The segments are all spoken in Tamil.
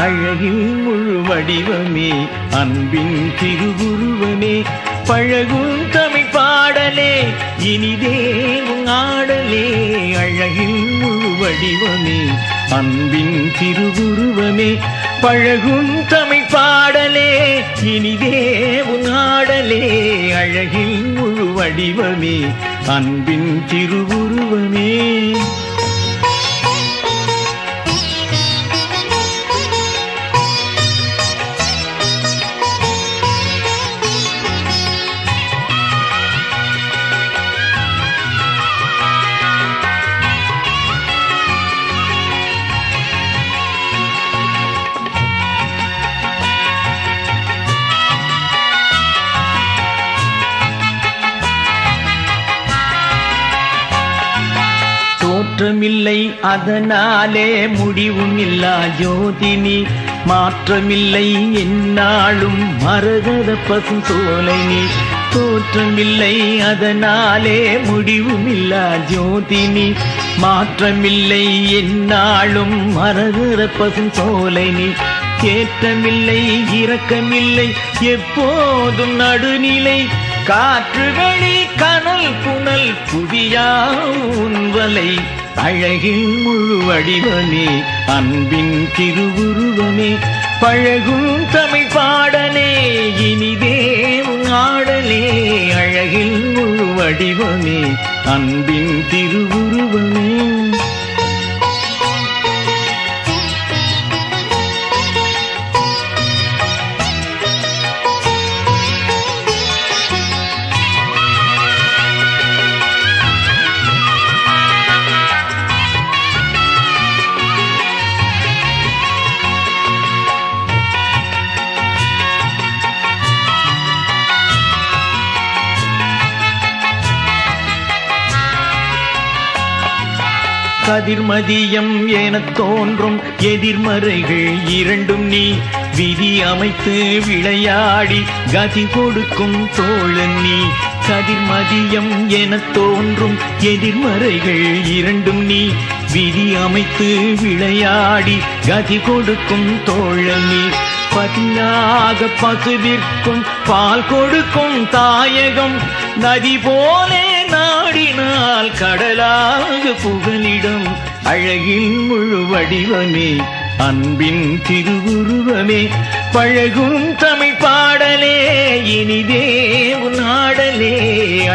அழகில் முழு வடிவமே அன்பின் திருவுருவமே பழகும் தமிழ் பாடலே இனிதே ஆடலே அழகில் முழு வடிவமே அன்பின் திருவுருவமே பழகும் தமிழ் பாடலே இனிதே ஆடலே அழகில் முழு வடிவமே அன்பின் திருவுருவமே. தோற்றமில்லை அதனாலே முடிவும் இல்லா ஜோதினி மாற்றமில்லை என்னாலும் மரகத பசும் சோலை நீ தோற்றமில்லை அதனாலே முடிவும் இல்லா ஜோதினி மாற்றமில்லை என்னாலும் மரகத பசும் சோலை நீ ஏற்றமில்லை இரக்கமில்லை எப்போதும் நடுநிலை காற்று வெளி கனல் புனல் புவியாவலை அழகில் முழு வடிவமே அன்பின் திருவுருவமே பழகும் தமிழ் பாடலே இனிதே ஆடலே அழகில் முழு வடிவமே அன்பின் திருவுருவமே. கதிர்மதியம் என தோன்றும் எதிர்மறைகள் இரண்டும் நீ விதி அமைத்து விளையாடி கதி கொடுக்கும் தோழன் நீ கதிர்மதியம் என தோன்றும் எதிர்மறைகள் இரண்டும் நீ விதி அமைத்து விளையாடி கதி கொடுக்கும் தோழன் நீ பதியாக பசுவிற்கும் பால் கொடுக்கும் தாயகம் நதி போலே நாடினால் கடலாக புகலிடம் அழகில் முழு வடிவமே அன்பின் திருவுருவமே பழகும் தமிழ் பாடலே இனிதே ஆடலே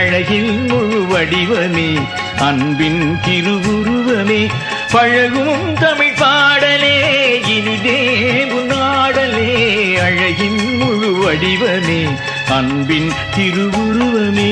அழகில் முழு வடிவமே அன்பின் திருவுருவமே பழகும் தமிழ் பாடலே இனிதே ஆடலே அழகின் முழு வடிவமே அன்பின் திருவுருவமே.